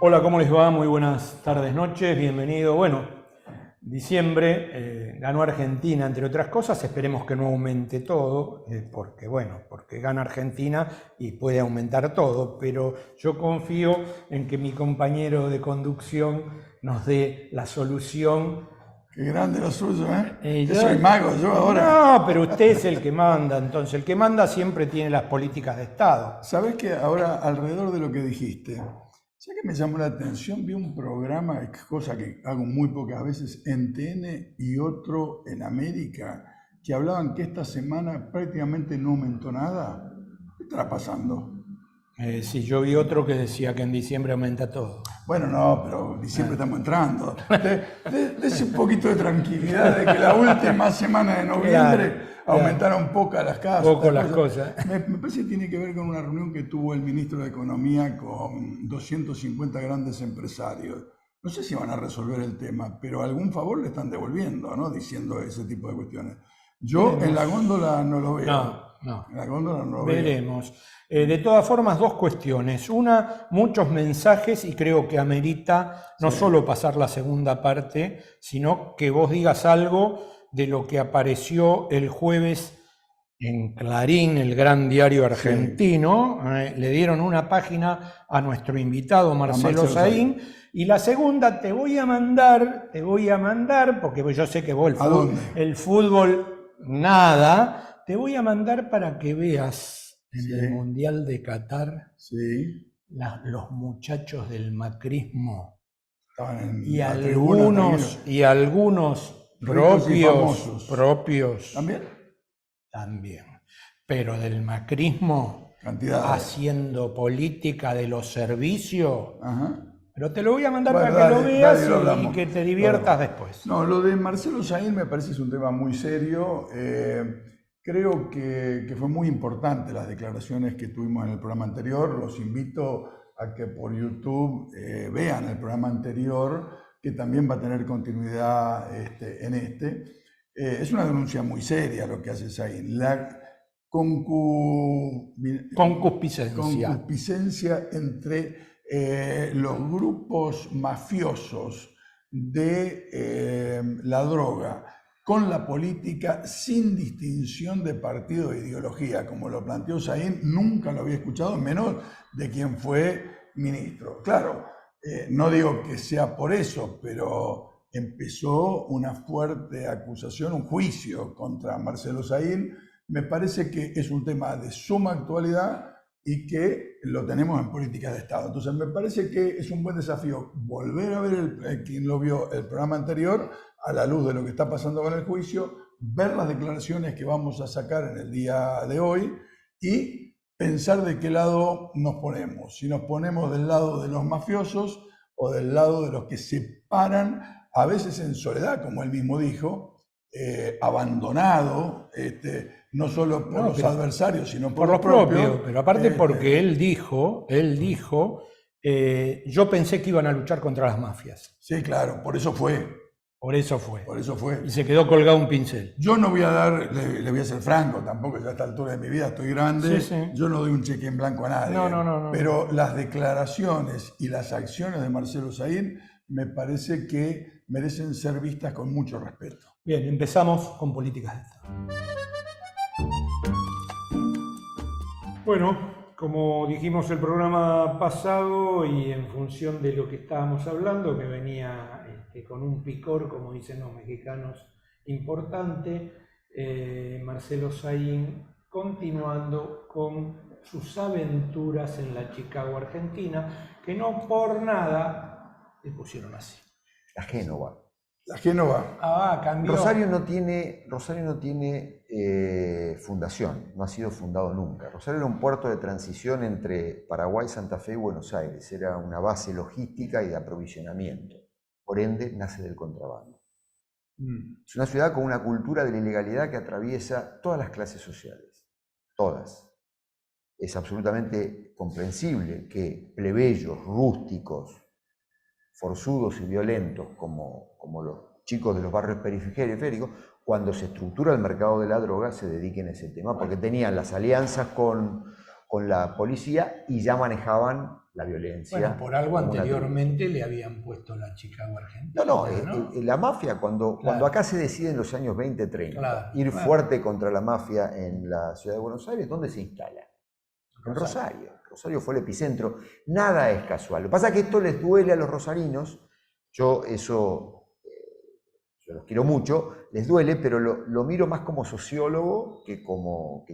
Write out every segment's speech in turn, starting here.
Hola, ¿cómo les va? Muy buenas tardes, noches, bienvenido. Bueno, diciembre ganó Argentina, entre otras cosas, esperemos que no aumente todo, porque gana Argentina y puede aumentar todo, pero yo confío en que mi compañero de conducción nos dé la solución. Qué grande lo suyo, ¿eh? Que soy mago yo ahora. No, pero usted es el que manda, entonces el que manda siempre tiene las políticas de Estado. ¿Sabés que ahora, alrededor de lo que dijiste, ya que me llamó la atención, vi un programa, cosa que hago muy pocas veces, en TN y otro en América, que hablaban que esta semana prácticamente no aumentó nada? ¿Qué estará pasando? Sí, yo vi otro que decía que en diciembre aumenta todo. Bueno, no, pero diciembre estamos entrando. Dese un poquito de tranquilidad de que la última semana de noviembre aumentaron pocas las casas. Poco las cosas. Me parece que tiene que ver con una reunión que tuvo el ministro de Economía con 250 grandes empresarios. No sé si van a resolver el tema, pero algún favor le están devolviendo, ¿no? Diciendo ese tipo de cuestiones. Yo en la góndola no lo veo. No. En la góndola no lo veo. Veremos. De todas formas, dos cuestiones. Una, muchos mensajes y creo que amerita no solo pasar la segunda parte, sino que vos digas algo de lo que apareció el jueves en Clarín, el gran diario argentino. Le dieron una página a nuestro invitado Marcelo Saín. Y la segunda, te voy a mandar, porque yo sé que vos el fútbol nada, te voy a mandar para que veas en el Mundial de Qatar los muchachos del macrismo y algunos propios también, pero del macrismo haciendo política de los servicios. Pero te lo voy a mandar para que lo veas y que te diviertas después. No, lo de Marcelo Saín me parece es un tema muy serio. Creo que fue muy importante las declaraciones que tuvimos en el programa anterior. Los invito a que por YouTube vean el programa anterior, que también va a tener continuidad en este. Es una denuncia muy seria lo que hace Saín. La concupiscencia entre los grupos mafiosos de la droga con la política sin distinción de partido e ideología, como lo planteó Saín, nunca lo había escuchado, menos de quien fue ministro. Claro, no digo que sea por eso, pero empezó una fuerte acusación, un juicio contra Marcelo Saín. Me parece que es un tema de suma actualidad y que lo tenemos en política de Estado. Entonces me parece que es un buen desafío volver a ver, quien lo vio el programa anterior, a la luz de lo que está pasando con el juicio, ver las declaraciones que vamos a sacar en el día de hoy y pensar de qué lado nos ponemos. Si nos ponemos del lado de los mafiosos o del lado de los que se paran, a veces en soledad, como él mismo dijo, abandonado, no solo por los adversarios, sino por los propios. Pero aparte porque él dijo, yo pensé que iban a luchar contra las mafias. Sí, claro, por eso fue. Por eso fue. Y se quedó colgado un pincel. Yo no voy a dar, le voy a ser franco, tampoco ya a esta altura de mi vida estoy grande, yo no doy un cheque en blanco a nadie. No. Pero las declaraciones y las acciones de Marcelo Saín me parece que merecen ser vistas con mucho respeto. Bien, empezamos con políticas de Estado. Bueno, como dijimos el programa pasado y en función de lo que estábamos hablando, que venía con un picor, como dicen los mexicanos, importante, Marcelo Saín continuando con sus aventuras en la Chicago Argentina, que no por nada le pusieron así. La Génova. Cambió. Rosario no tiene fundación, no ha sido fundado nunca. Rosario era un puerto de transición entre Paraguay, Santa Fe y Buenos Aires. Era una base logística y de aprovisionamiento. Por ende, nace del contrabando. Es una ciudad con una cultura de la ilegalidad que atraviesa todas las clases sociales. Todas. Es absolutamente comprensible que plebeyos, rústicos, forzudos y violentos, como los chicos de los barrios periféricos, cuando se estructura el mercado de la droga, se dediquen a ese tema, porque tenían las alianzas con la policía y ya manejaban la violencia. Bueno, por algo como una anteriormente le habían puesto la Chicago Argentina. No, ¿no? la mafia, cuando acá se decide en los años 20, 30, ir fuerte contra la mafia en la ciudad de Buenos Aires, ¿dónde se instala? En Rosario. Rosario fue el epicentro. Nada es casual. Lo que pasa es que esto les duele a los rosarinos. Yo los quiero mucho, les duele, pero lo miro más como sociólogo que como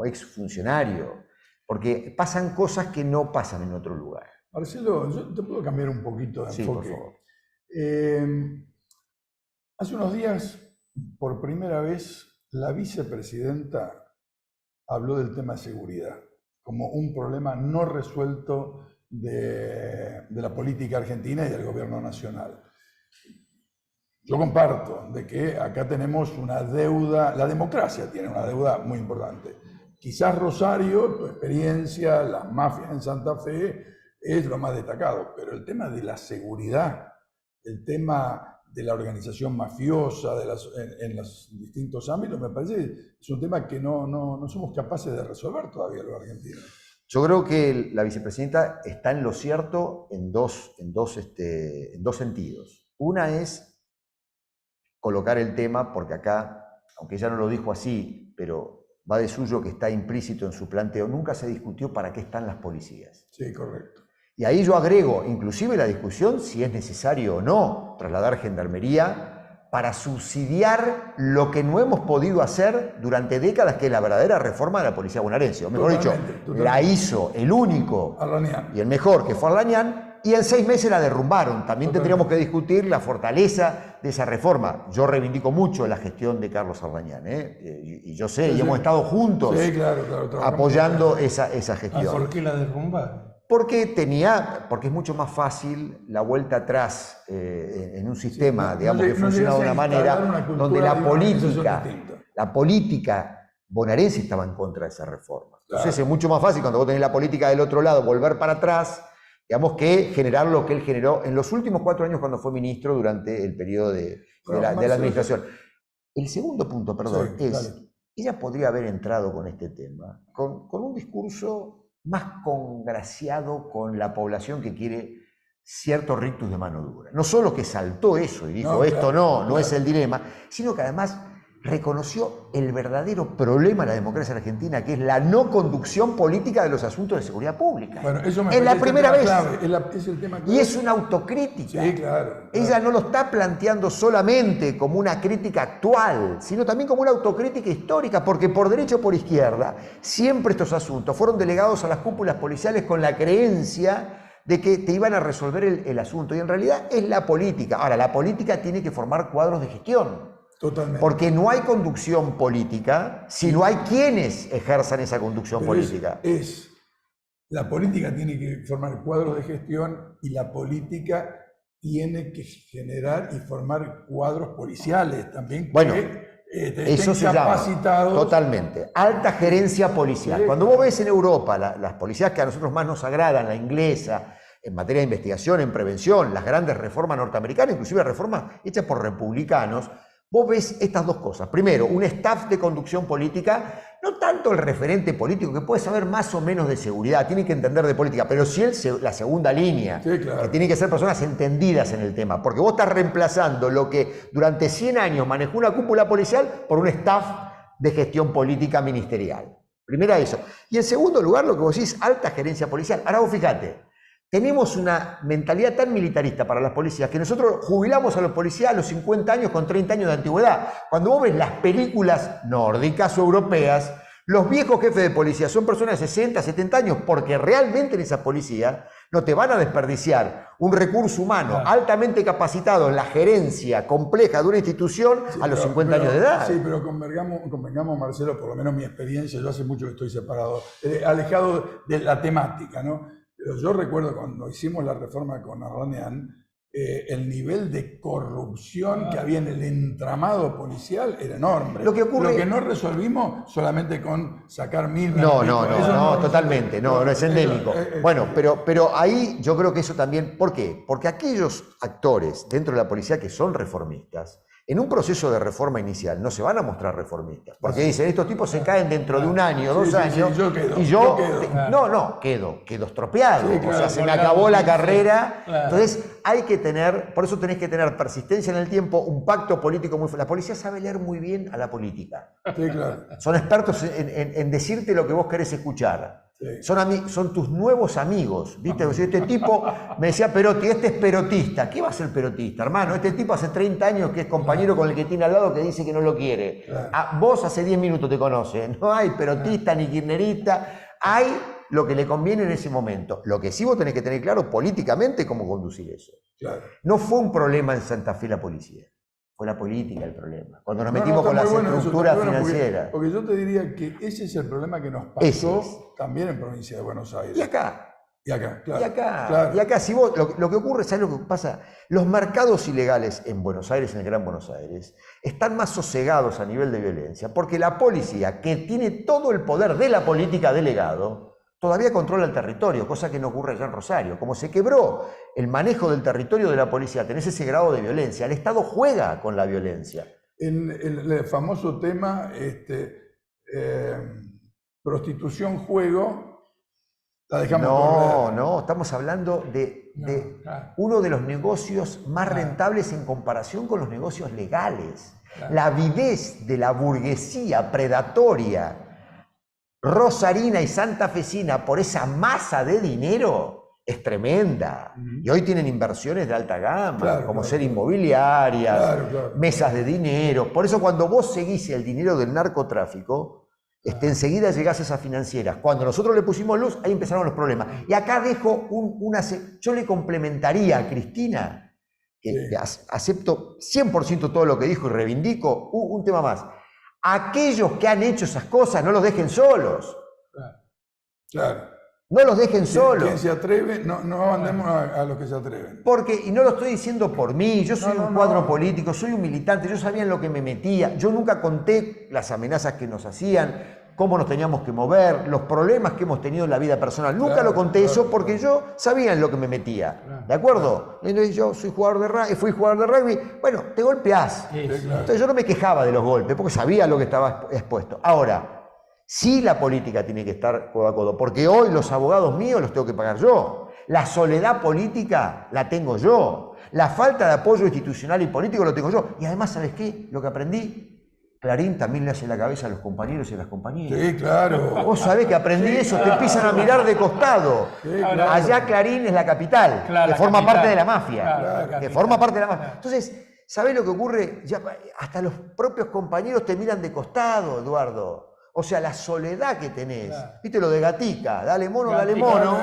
exfuncionario. Porque pasan cosas que no pasan en otro lugar. Marcelo, yo te puedo cambiar un poquito de enfoque. Sí, por favor. Hace unos días, por primera vez, la vicepresidenta habló del tema de seguridad como un problema no resuelto de la política argentina y del gobierno nacional. Yo comparto de que acá tenemos una deuda, la democracia tiene una deuda muy importante. Quizás Rosario, tu experiencia, las mafias en Santa Fe, es lo más destacado, pero el tema de la seguridad, el tema de la organización mafiosa en los distintos ámbitos, me parece que es un tema que no somos capaces de resolver todavía los argentinos. Yo creo que la vicepresidenta está en lo cierto en dos sentidos. Una es colocar el tema, porque acá, aunque ella no lo dijo así, pero va de suyo que está implícito en su planteo, nunca se discutió para qué están las policías. Sí, correcto. Y ahí yo agrego, inclusive la discusión, si es necesario o no trasladar gendarmería para subsidiar lo que no hemos podido hacer durante décadas, que es la verdadera reforma de la policía bonaerense. O mejor dicho, la hizo el único Arlanian. Y el mejor, que fue Arlanian, y en 6 meses la derrumbaron. También tendríamos que discutir la fortaleza de esa reforma. Yo reivindico mucho la gestión de Carlos Arlanian, y yo sé, y hemos estado juntos apoyando esa gestión. ¿Por qué la derrumbaron? Porque es mucho más fácil la vuelta atrás en un sistema, digamos, que funciona de una manera donde la política bonaerense estaba en contra de esa reforma. Entonces es mucho más fácil cuando vos tenés la política del otro lado volver para atrás, digamos, que generar lo que él generó en los últimos 4 años cuando fue ministro durante el periodo de la administración. El segundo punto, perdón, ella podría haber entrado con este tema con un discurso más congraciado con la población que quiere cierto rictus de mano dura. No solo que saltó eso y dijo, esto no es el dilema, sino que además reconoció el verdadero problema de la democracia argentina, que es la no conducción política de los asuntos de seguridad pública. Bueno, eso es la primera vez. Es el tema clave. Y es una autocrítica. Sí, claro. Ella no lo está planteando solamente como una crítica actual, sino también como una autocrítica histórica, porque por derecha o por izquierda, siempre estos asuntos fueron delegados a las cúpulas policiales con la creencia de que te iban a resolver el asunto. Y en realidad es la política. Ahora, la política tiene que formar cuadros de gestión. Totalmente. Porque no hay conducción política si no hay quienes ejerzan esa conducción política. La política tiene que formar cuadros de gestión y la política tiene que generar y formar cuadros policiales también. Bueno, eso se llama totalmente alta gerencia policial. Cuando vos ves en Europa las policías que a nosotros más nos agradan, la inglesa, en materia de investigación, en prevención, las grandes reformas norteamericanas, inclusive reformas hechas por republicanos, vos ves estas dos cosas. Primero, un staff de conducción política, no tanto el referente político, que puede saber más o menos de seguridad, tiene que entender de política, pero sí la segunda línea, que tiene que ser personas entendidas en el tema, porque vos estás reemplazando lo que durante 100 años manejó una cúpula policial por un staff de gestión política ministerial. Primera eso. Y en segundo lugar, lo que vos decís, alta gerencia policial. Ahora vos fíjate, tenemos una mentalidad tan militarista para las policías que nosotros jubilamos a los policías a los 50 años con 30 años de antigüedad. Cuando vos ves las películas nórdicas o europeas, los viejos jefes de policía son personas de 60, 70 años, porque realmente en esa policía no te van a desperdiciar un recurso humano altamente capacitado en la gerencia compleja de una institución a los 50 años de edad. Sí, pero convengamos, Marcelo, por lo menos mi experiencia, yo hace mucho que estoy separado, alejado de la temática, ¿no? Pero yo recuerdo cuando hicimos la reforma con Arlanian, el nivel de corrupción que había en el entramado policial era enorme. Lo que no resolvimos solamente con sacar 1.000... No, totalmente, no es endémico. Bueno, pero ahí yo creo que eso también... ¿Por qué? Porque aquellos actores dentro de la policía que son reformistas En un proceso de reforma inicial no se van a mostrar reformistas, porque dicen, estos tipos se caen dentro de un año, 2 años, y yo quedo estropeado, o sea, se me acabó la carrera. Entonces hay que tener, por eso tenés que tener persistencia en el tiempo, un pacto político muy fuerte. La policía sabe leer muy bien a la política. Sí, claro. Son expertos en decirte lo que vos querés escuchar. Sí. Son tus nuevos amigos, ¿viste? Este tipo me decía Perotti, este es perotista. ¿Qué va a ser perotista, hermano? Este tipo hace 30 años que es compañero con el que tiene al lado que dice que no lo quiere. Claro. Vos hace 10 minutos te conoces. No hay perotista ni kirchnerista. Hay lo que le conviene en ese momento. Lo que sí vos tenés que tener claro políticamente cómo conducir eso. Claro. No fue un problema en Santa Fe la policía. Fue la política el problema. Cuando nos metimos con las estructuras financieras. Porque yo te diría que ese es el problema que nos pasó también en provincia de Buenos Aires. Y acá. Claro. Y acá, si vos, lo que ocurre, ¿sabes lo que pasa? Los mercados ilegales en Buenos Aires, en el Gran Buenos Aires, están más sosegados a nivel de violencia, porque la policía, que tiene todo el poder de la política delegado, todavía controla el territorio, cosa que no ocurre allá en Rosario. Como se quebró el manejo del territorio de la policía, tenés ese grado de violencia, el Estado juega con la violencia. En el famoso tema prostitución-juego, la dejamos correr. No, estamos hablando de uno de los negocios más rentables en comparación con los negocios legales. La avidez de la burguesía predatoria rosarina y santafesina por esa masa de dinero es tremenda. Y hoy tienen inversiones de alta gama, como ser inmobiliarias, mesas de dinero. Por eso cuando vos seguís el dinero del narcotráfico, enseguida llegás a esas financieras. Cuando nosotros le pusimos luz, ahí empezaron los problemas. Y acá dejo yo le complementaría a Cristina, que acepto 100% todo lo que dijo y reivindico, un tema más. Aquellos que han hecho esas cosas, no los dejen solos. Claro. No los dejen solos. Quien se atreve, no mandemos a los que se atreven. Y no lo estoy diciendo por mí, yo soy un cuadro político, soy un militante, yo sabía en lo que me metía, yo nunca conté las amenazas que nos hacían, cómo nos teníamos que mover, los problemas que hemos tenido en la vida personal. Nunca lo conté eso porque yo sabía en lo que me metía. ¿De acuerdo? Entonces yo fui jugador de rugby. Bueno, te golpeás. Entonces yo no me quejaba de los golpes porque sabía lo que estaba expuesto. Ahora, sí la política tiene que estar codo a codo, porque hoy los abogados míos los tengo que pagar yo. La soledad política la tengo yo. La falta de apoyo institucional y político lo tengo yo. Y además, ¿sabes qué? Lo que aprendí, Clarín también le hace la cabeza a los compañeros y a las compañeras. Sí, claro. Vos sabés que aprendí eso, te empiezan a mirar de costado. Sí, claro. Allá Clarín es la capital, que forma parte de la mafia. Forma parte de la mafia. Entonces, ¿sabés lo que ocurre? Ya, hasta los propios compañeros te miran de costado, Eduardo. O sea, la soledad que tenés. ¿Viste lo de Gatica? Dale mono, dale mono.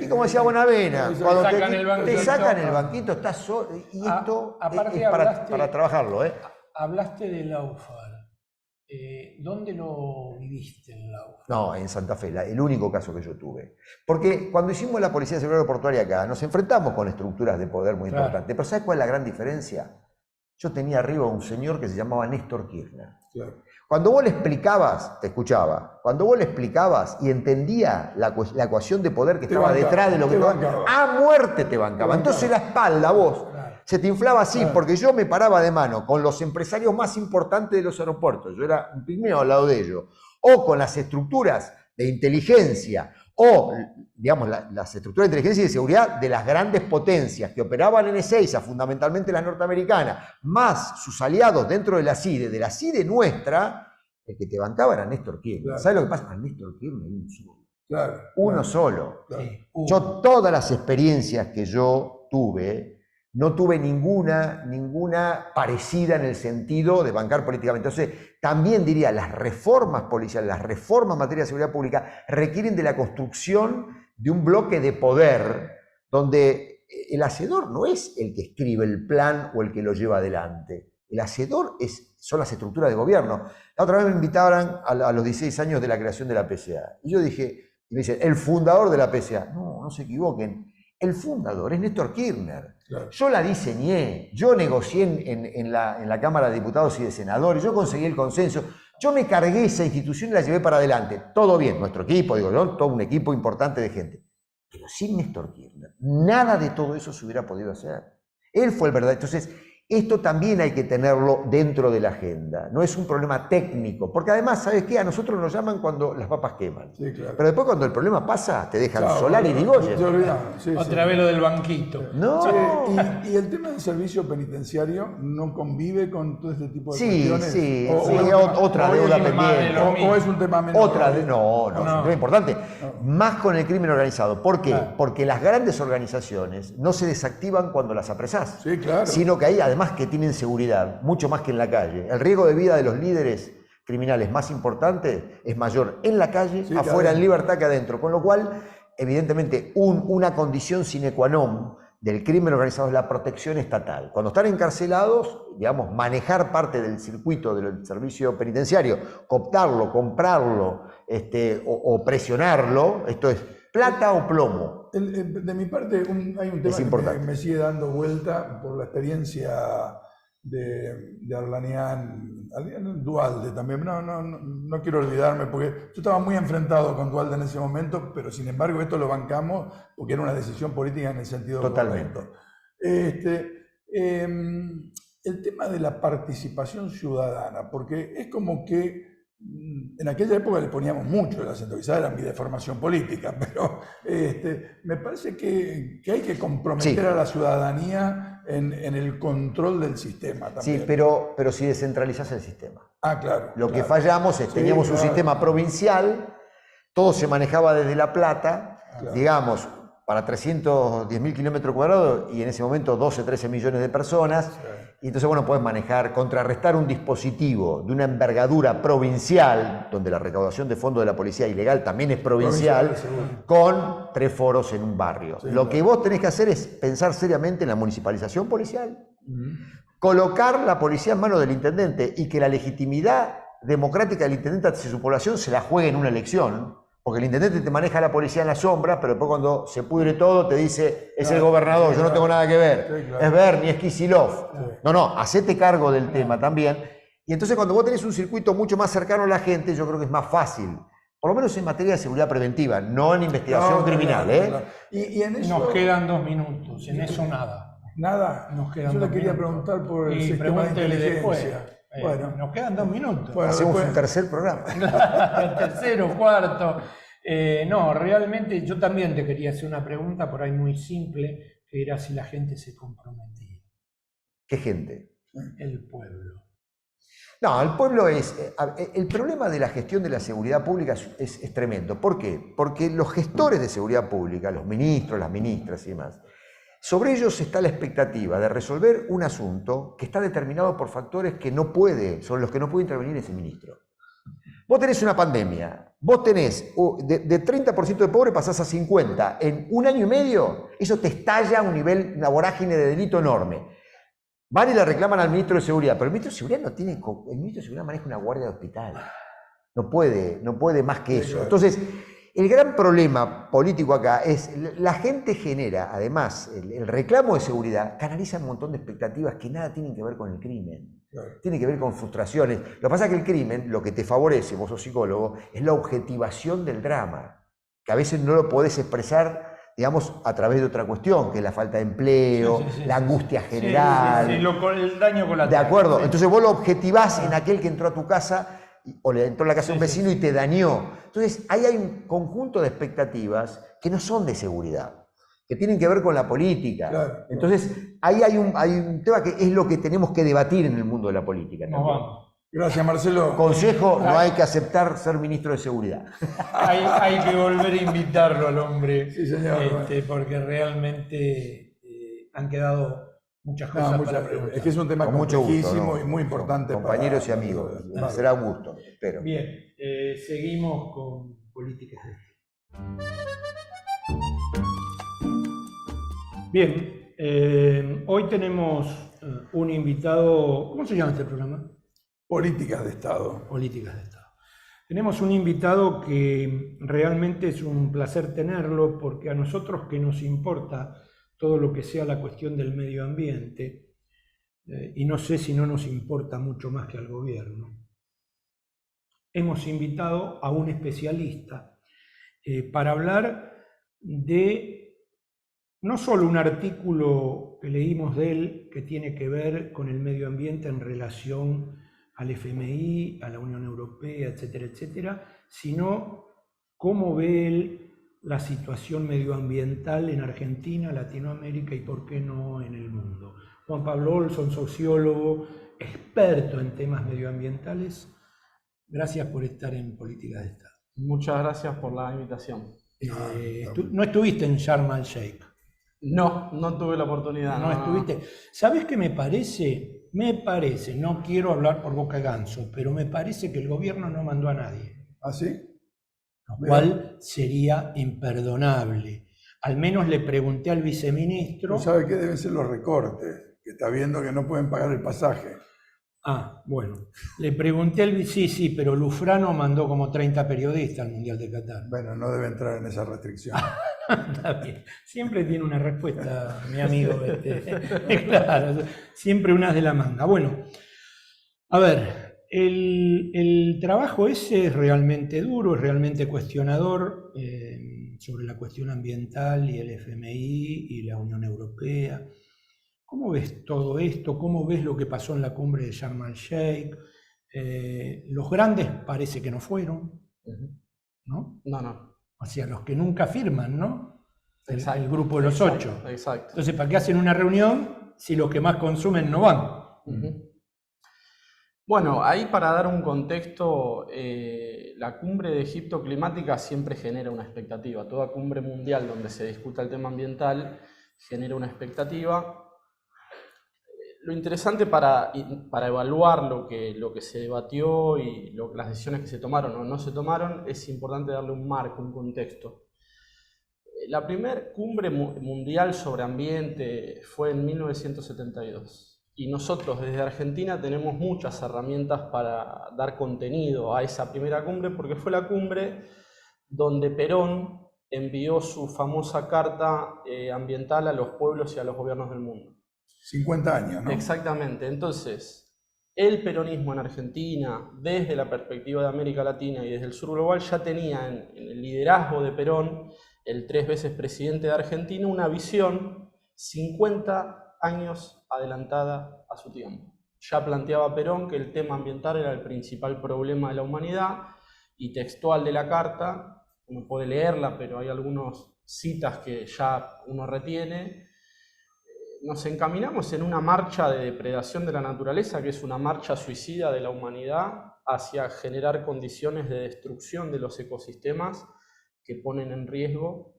Y como decía Bonavena, cuando te sacan el banquito, estás solo. Y esto es para trabajarlo, ¿eh? Hablaste de Laufar. ¿Dónde lo viviste en Laufar? No, en Santa Fe, el único caso que yo tuve. Porque cuando hicimos la Policía de Seguridad Aeroportuaria acá, nos enfrentamos con estructuras de poder muy importantes. Pero ¿sabes cuál es la gran diferencia? Yo tenía arriba un señor que se llamaba Néstor Kirchner. Cuando vos le explicabas, te escuchaba. Cuando vos le explicabas y entendía la ecuación de poder que estaba detrás de lo que te bancaba, a muerte te bancaba. Entonces la espalda vos se te inflaba así, porque yo me paraba de mano con los empresarios más importantes de los aeropuertos. Yo era un pigmeo al lado de ellos. O con las estructuras de inteligencia, o, digamos, las estructuras de inteligencia y de seguridad de las grandes potencias que operaban en Ezeiza, fundamentalmente las norteamericanas, más sus aliados dentro de la CIDE nuestra, el que te bancaba era Néstor Kirchner. ¿Sabes lo que pasa? A Néstor Kirchner uno solo. Yo todas las experiencias que yo tuve, no tuve ninguna parecida en el sentido de bancar políticamente. Entonces, también diría, las reformas policiales, las reformas en materia de seguridad pública requieren de la construcción de un bloque de poder donde el hacedor no es el que escribe el plan o el que lo lleva adelante. El hacedor son las estructuras de gobierno. La otra vez me invitaban a los 16 años de la creación de la PCA. Y yo dije, y me dicen, el fundador de la PCA. No se equivoquen. El fundador es Néstor Kirchner. Yo la diseñé, yo negocié en la Cámara de Diputados y de Senadores, yo conseguí el consenso, yo me cargué esa institución y la llevé para adelante. Todo bien, nuestro equipo, todo un equipo importante de gente. Pero sin Néstor Kirchner, nada de todo eso se hubiera podido hacer. Él fue el verdadero. Entonces, Esto también hay que tenerlo dentro de la agenda, no es un problema técnico, porque además, ¿sabes qué? A nosotros nos llaman cuando las papas queman. Sí, claro. Pero después cuando el problema pasa, te dejan Chao, Solar y Irigoyen. te olvidás. Sí, Otra vez lo del banquito. No. Y el tema del servicio penitenciario no convive con todo este tipo de Sí, cuestiones. sí, O otra deuda pendiente. o es un tema menor. Otra de, no, es un tema importante. Más con el crimen organizado. ¿Por qué? Claro. Porque las grandes organizaciones no se desactivan cuando las apresás. Sí, claro. Sino que ahí, además que tienen seguridad, mucho más que en la calle. El riesgo de vida de los líderes criminales más importante es mayor en la calle, Sí, afuera claro. en libertad que adentro. Con lo cual, evidentemente, una condición sine qua non del crimen organizado es la protección estatal. Cuando están encarcelados, digamos, manejar parte del circuito del servicio penitenciario, cooptarlo, comprarlo, o presionarlo, esto es plata o plomo. De mi parte, hay un tema que me sigue dando vuelta por la experiencia de Arlanian Duhalde también. No quiero olvidarme, porque yo estaba muy enfrentado con Duhalde en ese momento, pero sin embargo esto lo bancamos porque era una decisión política en el sentido Totalmente. correcto. El tema de la participación ciudadana, porque es como que en aquella época le poníamos mucho el acento, quizás era mi deformación política, pero me parece que hay que comprometer a la ciudadanía en el control del sistema también. Sí, pero si descentralizás el sistema. Ah, claro. Lo que fallamos es, teníamos un sistema provincial, todo se manejaba desde La Plata, digamos, para 310.000 kilómetros cuadrados y en ese momento 12, 13 millones de personas. Y entonces, bueno, puedes manejar, contrarrestar un dispositivo de una envergadura provincial, donde la recaudación de fondos de la policía ilegal también es provincial, con 3 foros en un barrio. Lo que vos tenés que hacer es pensar seriamente en la municipalización policial, colocar la policía en manos del intendente y que la legitimidad democrática del intendente hacia su población se la juegue en una elección. Porque el intendente te maneja la policía en la sombra, pero después cuando se pudre todo te dice, es el gobernador, yo no tengo nada que ver, es Bernie, es Kicillof. No, hacete cargo del tema también. Y entonces cuando vos tenés un circuito mucho más cercano a la gente, yo creo que es más fácil, por lo menos en materia de seguridad preventiva, no en investigación criminal. Y en eso, nos quedan 2 minutos, en eso nada. Nada, yo le quería preguntar por el sistema de inteligencia. Bueno, nos quedan 2 minutos. Bueno, hacemos un tercer programa. Tercero, cuarto. No, realmente yo también te quería hacer una pregunta por ahí muy simple, que era si la gente se comprometía. ¿Qué gente? El pueblo. No, el pueblo es... El problema de la gestión de la seguridad pública es tremendo. ¿Por qué? Porque los gestores de seguridad pública, los ministros, las ministras y demás, sobre ellos está la expectativa de resolver un asunto que está determinado por factores sobre los que no puede intervenir ese ministro. Vos tenés una pandemia, vos tenés de 30% de pobres pasás a 50%. En un año y medio, eso te estalla a una vorágine de delito enorme. Van y le reclaman al ministro de Seguridad, pero el ministro de Seguridad el ministro de Seguridad maneja una guardia de hospital. No puede más que eso. Entonces, el gran problema político acá es, la gente genera, además, el reclamo de seguridad, canaliza un montón de expectativas que nada tienen que ver con el crimen. Tiene que ver con frustraciones. Lo que pasa es que el crimen, lo que te favorece, vos sos psicólogo, es la objetivación del drama, que a veces no lo podés expresar, digamos, a través de otra cuestión, que es la falta de empleo, la angustia general. El daño colateral. De acuerdo. Entonces vos lo objetivás en aquel que entró a tu casa o le entró a la casa de un vecino y te dañó. Entonces, ahí hay un conjunto de expectativas que no son de seguridad, que tienen que ver con la política. Claro. Entonces, ahí hay un tema que es lo que tenemos que debatir en el mundo de la política. Nos vamos. Gracias, Marcelo. Consejo, no hay que aceptar ser ministro de Seguridad. Hay que volver a invitarlo al hombre, Sí, señor. porque realmente han quedado muchas cosas para preguntar. Es que es un tema Con mucho gusto, complejísimo ¿no? y muy importante. Compañeros y amigos, será un gusto, espero. Bien, seguimos con políticas de Estado. Bien, hoy tenemos un invitado. ¿Cómo se llama este programa? Políticas de Estado. Políticas de Estado. Tenemos un invitado que realmente es un placer tenerlo, porque a nosotros que nos importa todo lo que sea la cuestión del medio ambiente, y no sé si no nos importa mucho más que al gobierno, hemos invitado a un especialista para hablar de no solo un artículo que leímos de él que tiene que ver con el medio ambiente en relación al FMI, a la Unión Europea, etcétera, etcétera, sino cómo ve él la situación medioambiental en Argentina, Latinoamérica y por qué no en el mundo. Juan Pablo Olson, sociólogo, experto en temas medioambientales, gracias por estar en Política de Estado. Muchas gracias por la invitación. ¿No estuviste en Sharm el Sheikh? No, no tuve la oportunidad. No estuviste. ¿Sabes qué me parece? Me parece, no quiero hablar por boca de ganso, pero me parece que el gobierno no mandó a nadie. ¿Ah, sí? Lo cual sería imperdonable. Al menos le pregunté al viceministro. ¿Sabe qué deben ser los recortes? Que está viendo que no pueden pagar el pasaje. Ah, bueno. Le pregunté al sí, pero Lufrano mandó como 30 periodistas al Mundial de Qatar. Bueno, no debe entrar en esa restricción. Está bien. Siempre tiene una respuesta, mi amigo. Claro, siempre unas de la manga. Bueno, a ver, el trabajo ese es realmente duro, es realmente cuestionador sobre la cuestión ambiental y el FMI y la Unión Europea. ¿Cómo ves todo esto? ¿Cómo ves lo que pasó en la cumbre de Sharm el Sheikh? Los grandes parece que no fueron, ¿no? No. O sea, los que nunca firman, ¿no? Exacto, el grupo de los 8. Exacto. Entonces, ¿para qué hacen una reunión si los que más consumen no van? Bueno, ahí para dar un contexto, la cumbre de Egipto climática siempre genera una expectativa. Toda cumbre mundial donde se discuta el tema ambiental genera una expectativa. Lo interesante para evaluar lo que se debatió y las decisiones que se tomaron o no se tomaron, es importante darle un marco, un contexto. La primera cumbre mundial sobre ambiente fue en 1972 y nosotros desde Argentina tenemos muchas herramientas para dar contenido a esa primera cumbre, porque fue la cumbre donde Perón envió su famosa carta ambiental a los pueblos y a los gobiernos del mundo. 50 años, ¿no? Exactamente. Entonces, el peronismo en Argentina, desde la perspectiva de América Latina y desde el sur global, ya tenía en el liderazgo de Perón, el 3 veces presidente de Argentina, una visión 50 años adelantada a su tiempo. Ya planteaba Perón que el tema ambiental era el principal problema de la humanidad, y textual de la carta, uno puede leerla, pero hay algunas citas que ya uno retiene. Nos encaminamos en una marcha de depredación de la naturaleza, que es una marcha suicida de la humanidad hacia generar condiciones de destrucción de los ecosistemas que ponen en riesgo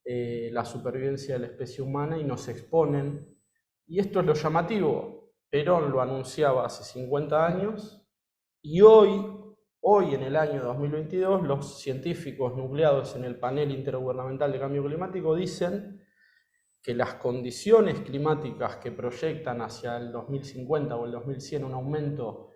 la supervivencia de la especie humana y nos exponen. Y esto es lo llamativo. Perón lo anunciaba hace 50 años y hoy en el año 2022 los científicos nucleados en el panel intergubernamental de cambio climático dicen que las condiciones climáticas que proyectan hacia el 2050 o el 2100 un aumento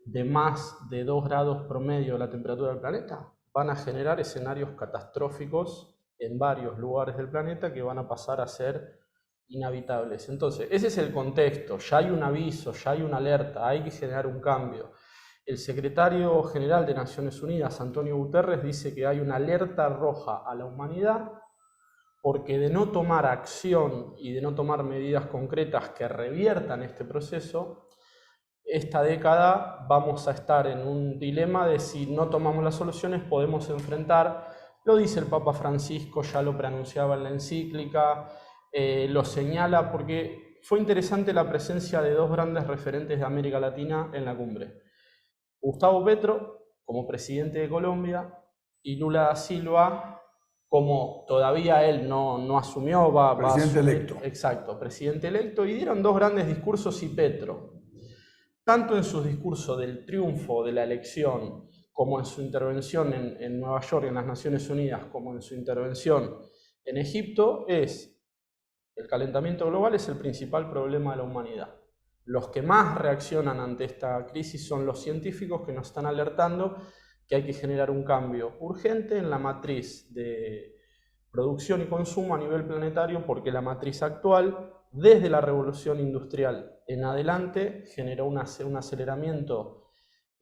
de más de 2 grados promedio de la temperatura del planeta van a generar escenarios catastróficos en varios lugares del planeta que van a pasar a ser inhabitables. Entonces, ese es el contexto. Ya hay un aviso, ya hay una alerta, hay que generar un cambio. El secretario general de Naciones Unidas, Antonio Guterres, dice que hay una alerta roja a la humanidad porque de no tomar acción y de no tomar medidas concretas que reviertan este proceso, esta década vamos a estar en un dilema de si no tomamos las soluciones podemos enfrentar, lo dice el Papa Francisco, ya lo preanunciaba en la encíclica, lo señala porque fue interesante la presencia de 2 grandes referentes de América Latina en la cumbre. Gustavo Petro, como presidente de Colombia, y Lula da Silva, como todavía él no asumió, va a asumir, electo. Exacto, presidente electo, y dieron 2 grandes discursos, y Petro, tanto en su discurso del triunfo de la elección, como en su intervención en Nueva York, en las Naciones Unidas, como en su intervención en Egipto, el calentamiento global es el principal problema de la humanidad. Los que más reaccionan ante esta crisis son los científicos que nos están alertando que hay que generar un cambio urgente en la matriz de producción y consumo a nivel planetario, porque la matriz actual, desde la revolución industrial en adelante, generó un aceleramiento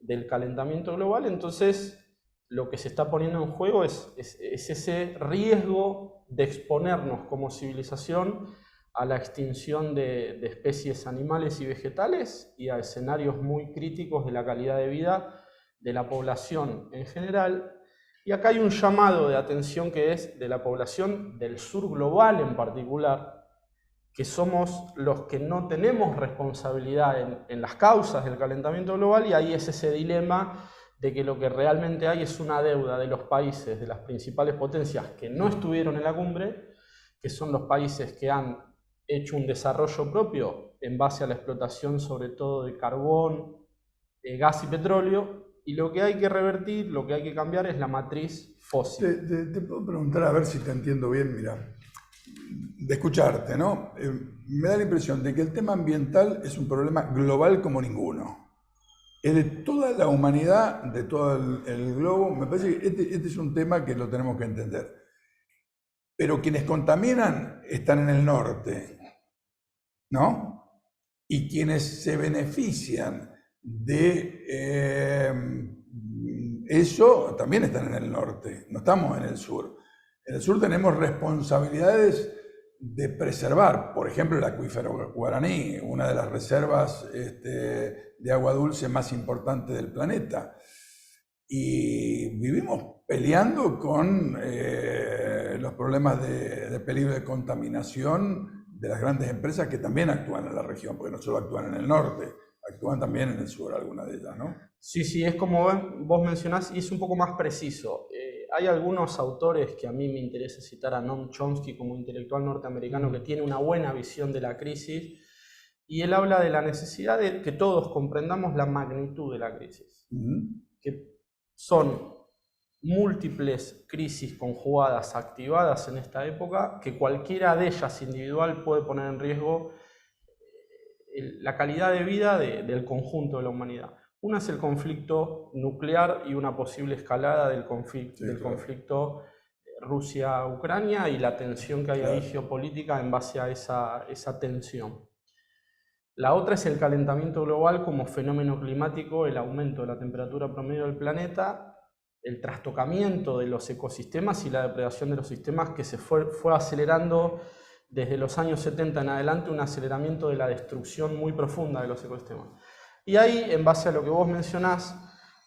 del calentamiento global. Entonces lo que se está poniendo en juego es ese riesgo de exponernos como civilización a la extinción de especies animales y vegetales y a escenarios muy críticos de la calidad de vida de la población en general. Y acá hay un llamado de atención que es de la población del sur global en particular, que somos los que no tenemos responsabilidad en las causas del calentamiento global, y ahí es ese dilema de que lo que realmente hay es una deuda de los países, de las principales potencias que no estuvieron en la cumbre, que son los países que han hecho un desarrollo propio en base a la explotación sobre todo de carbón, gas y petróleo, y lo que hay que revertir, lo que hay que cambiar es la matriz fósil. Te puedo preguntar a ver si te entiendo bien, mira, de escucharte, ¿no? Me da la impresión de que el tema ambiental es un problema global como ninguno. Es de toda la humanidad, de todo el globo. Me parece que este es un tema que lo tenemos que entender. Pero quienes contaminan están en el norte, ¿no? Y quienes se benefician de eso también están en el norte, no estamos en el sur. En el sur tenemos responsabilidades de preservar, por ejemplo, el acuífero guaraní, una de las reservas de agua dulce más importantes del planeta. Y vivimos peleando con los problemas de peligro de contaminación de las grandes empresas que también actúan en la región, porque no solo actúan en el norte, actúan también en el sur, algunas de ellas, ¿no? Sí, es como vos mencionás, y es un poco más preciso. Hay algunos autores que a mí me interesa citar, a Noam Chomsky como intelectual norteamericano que tiene una buena visión de la crisis, y él habla de la necesidad de que todos comprendamos la magnitud de la crisis, que son múltiples crisis conjugadas, activadas en esta época, que cualquiera de ellas individual puede poner en riesgo la calidad de vida del conjunto de la humanidad. Una es el conflicto nuclear y una posible escalada del conflicto Rusia-Ucrania y la tensión que hay ahí geopolítica en base a esa tensión. La otra es el calentamiento global como fenómeno climático, el aumento de la temperatura promedio del planeta, el trastocamiento de los ecosistemas y la depredación de los sistemas que se fue acelerando desde los años 70 en adelante, un aceleramiento de la destrucción muy profunda de los ecosistemas. Y ahí, en base a lo que vos mencionás,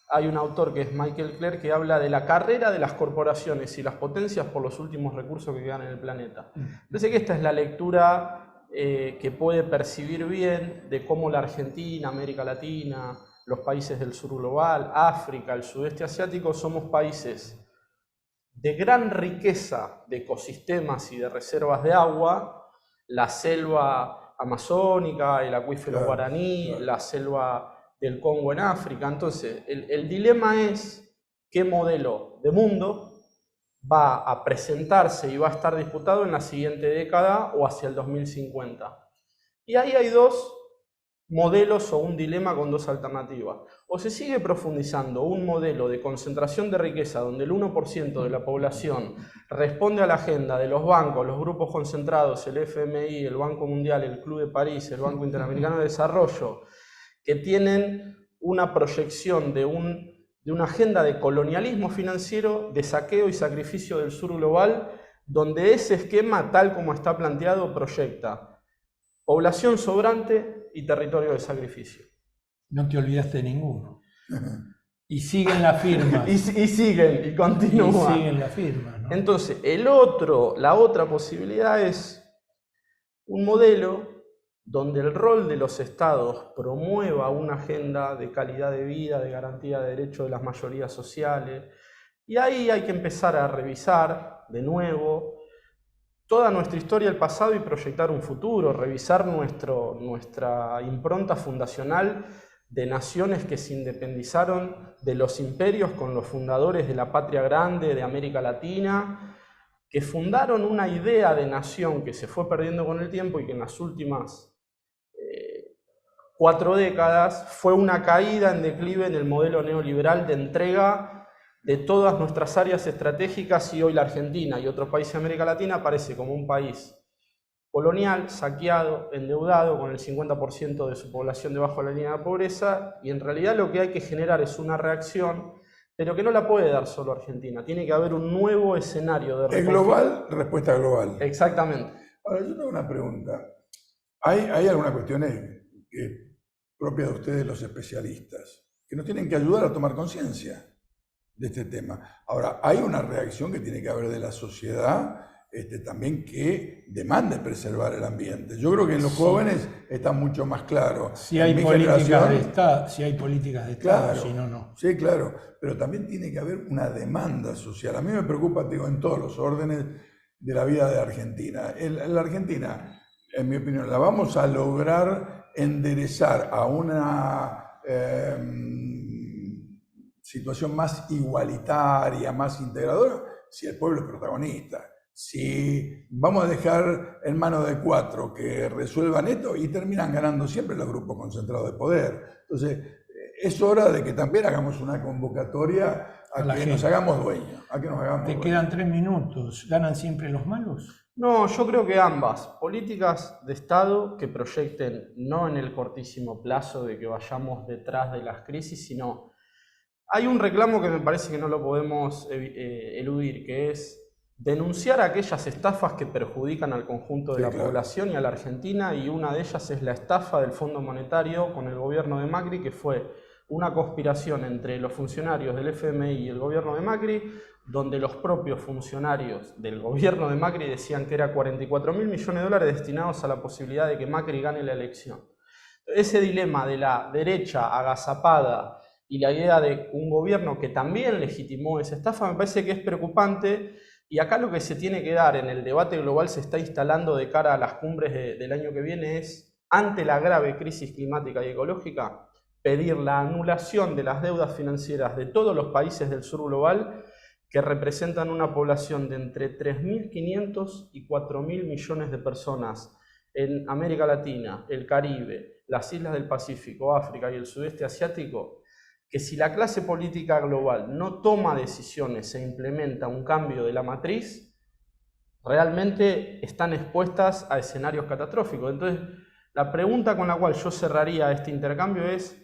hay un autor que es Michael Clerc que habla de la carrera de las corporaciones y las potencias por los últimos recursos que quedan en el planeta. Parece que esta es la lectura que puede percibir bien de cómo la Argentina, América Latina, los países del sur global, África, el sudeste asiático, somos países de gran riqueza de ecosistemas y de reservas de agua, la selva amazónica, el acuífero guaraní, la selva del Congo en África. Entonces, el dilema es qué modelo de mundo va a presentarse y va a estar disputado en la siguiente década o hacia el 2050. Y ahí hay dos modelos o un dilema con dos alternativas. O se sigue profundizando un modelo de concentración de riqueza donde el 1% de la población responde a la agenda de los bancos, los grupos concentrados, el FMI, el Banco Mundial, el Club de París, el Banco Interamericano de Desarrollo, que tienen una proyección de una agenda de colonialismo financiero, de saqueo y sacrificio del sur global, donde ese esquema, tal como está planteado, proyecta población sobrante y territorio de sacrificio. No te olvidaste de ninguno. Y siguen la firma. y siguen, y continúan. Y siguen la firma, ¿no? Entonces, la otra posibilidad es un modelo donde el rol de los estados promueva una agenda de calidad de vida, de garantía de derechos de las mayorías sociales, y ahí hay que empezar a revisar de nuevo toda nuestra historia del pasado y proyectar un futuro, revisar nuestra impronta fundacional de naciones que se independizaron de los imperios con los fundadores de la patria grande de América Latina, que fundaron una idea de nación que se fue perdiendo con el tiempo y que en las últimas 4 décadas fue una caída en declive en el modelo neoliberal de entrega de todas nuestras áreas estratégicas, y hoy la Argentina y otros países de América Latina aparece como un país colonial, saqueado, endeudado, con el 50% de su población debajo de la línea de pobreza, y en realidad lo que hay que generar es una reacción pero que no la puede dar solo Argentina. Tiene que haber un nuevo escenario de Es global, respuesta global. Exactamente. Ahora, yo tengo una pregunta. ¿Hay algunas cuestiones propias de ustedes, los especialistas, que nos tienen que ayudar a tomar conciencia de este tema? Ahora, hay una reacción que tiene que haber de la sociedad también que demande preservar el ambiente. Yo creo que en los jóvenes está mucho más claro. Si hay políticas de Estado, claro, si no, no. Sí, claro, pero también tiene que haber una demanda social. A mí me preocupa, digo, en todos los órdenes de la vida de Argentina. La Argentina, en mi opinión, la vamos a lograr enderezar a una situación más igualitaria, más integradora, si el pueblo es protagonista. Si vamos a dejar en manos de 4 que resuelvan esto y terminan ganando siempre los grupos concentrados de poder. Entonces, es hora de que también hagamos una convocatoria a que nos hagamos dueños. Te quedan 3 minutos. ¿Ganan siempre los malos? No, yo creo que ambas. Políticas de Estado que proyecten no en el cortísimo plazo de que vayamos detrás de las crisis, sino hay un reclamo que me parece que no lo podemos eludir, que es denunciar aquellas estafas que perjudican al conjunto de la población y a la Argentina, y una de ellas es la estafa del Fondo Monetario con el gobierno de Macri, que fue una conspiración entre los funcionarios del FMI y el gobierno de Macri, donde los propios funcionarios del gobierno de Macri decían que era 44.000 millones de dólares destinados a la posibilidad de que Macri gane la elección. Ese dilema de la derecha agazapada y la idea de un gobierno que también legitimó esa estafa me parece que es preocupante. Y acá lo que se tiene que dar en el debate global se está instalando de cara a las cumbres del año que viene es, ante la grave crisis climática y ecológica, pedir la anulación de las deudas financieras de todos los países del sur global que representan una población de entre 3.500 y 4.000 millones de personas en América Latina, el Caribe, las islas del Pacífico, África y el sudeste asiático, que si la clase política global no toma decisiones e implementa un cambio de la matriz, realmente están expuestas a escenarios catastróficos. Entonces, la pregunta con la cual yo cerraría este intercambio es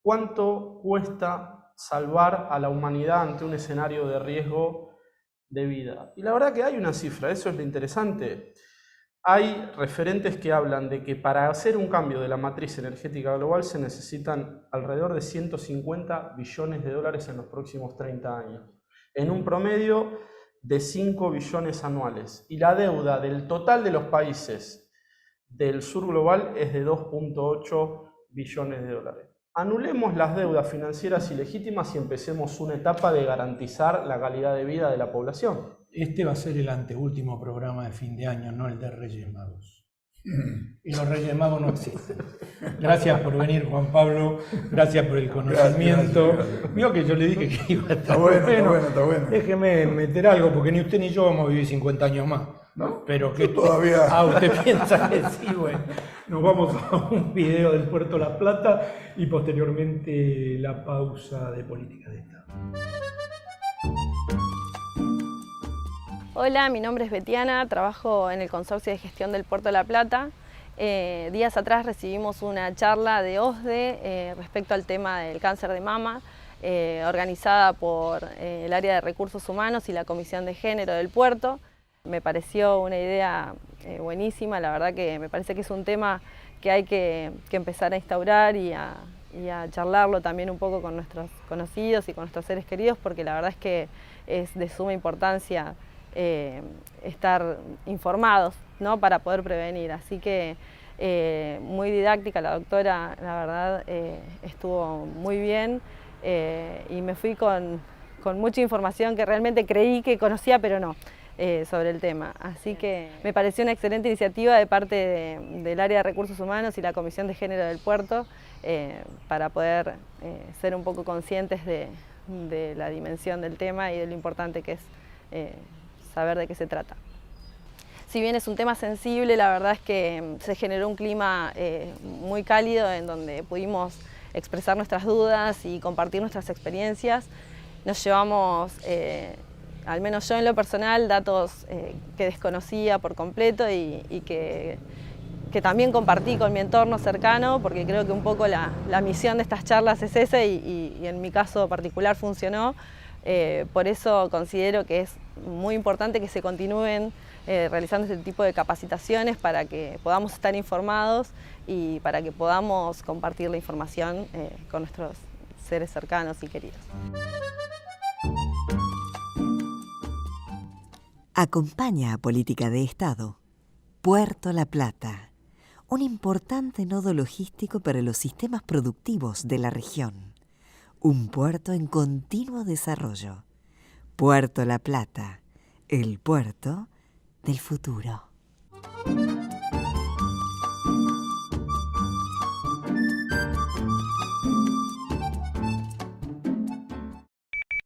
¿cuánto cuesta salvar a la humanidad ante un escenario de riesgo de vida? Y la verdad que hay una cifra, eso es lo interesante. Hay referentes que hablan de que para hacer un cambio de la matriz energética global se necesitan alrededor de 150 billones de dólares en los próximos 30 años, en un promedio de 5 billones anuales. Y la deuda del total de los países del sur global es de 2.8 billones de dólares. Anulemos las deudas financieras ilegítimas y empecemos una etapa de garantizar la calidad de vida de la población. Este va a ser el anteúltimo programa de fin de año, no el de Reyes Magos. Y los Reyes Magos no existen. Gracias por venir, Juan Pablo. Gracias por el conocimiento. Gracias. Vio que yo le dije que iba a estar Está bueno. Déjeme meter algo, porque ni usted ni yo vamos a vivir 50 años más. ¿No? Pero que todavía. Ah, usted piensa que sí, bueno. Nos vamos a un video del Puerto La Plata y posteriormente la pausa de política de Estado. Hola, mi nombre es Betiana, trabajo en el Consorcio de Gestión del Puerto de La Plata. Días atrás recibimos una charla de OSDE respecto al tema del cáncer de mama, organizada por el área de recursos humanos y la Comisión de Género del Puerto. Me pareció una idea buenísima, la verdad que me parece que es un tema que hay que empezar a instaurar y a charlarlo también un poco con nuestros conocidos y con nuestros seres queridos, porque la verdad es que es de suma importancia estar informados, ¿no?, para poder prevenir. Así que muy didáctica la doctora, la verdad estuvo muy bien y me fui con mucha información que realmente creí que conocía, pero no, sobre el tema. Así que me pareció una excelente iniciativa de parte del área de recursos humanos y la Comisión de Género del Puerto para poder ser un poco conscientes de la dimensión del tema y de lo importante que es saber de qué se trata. Si bien es un tema sensible, la verdad es que se generó un clima muy cálido en donde pudimos expresar nuestras dudas y compartir nuestras experiencias. Nos llevamos, al menos yo en lo personal, datos que desconocía por completo y que también compartí con mi entorno cercano, porque creo que un poco la misión de estas charlas es esa y en mi caso particular funcionó. Por eso considero que es muy importante que se continúen realizando este tipo de capacitaciones para que podamos estar informados y para que podamos compartir la información con nuestros seres cercanos y queridos. Acompaña a Política de Estado Puerto La Plata, un importante nodo logístico para los sistemas productivos de la región. Un puerto en continuo desarrollo. Puerto La Plata, el puerto del futuro.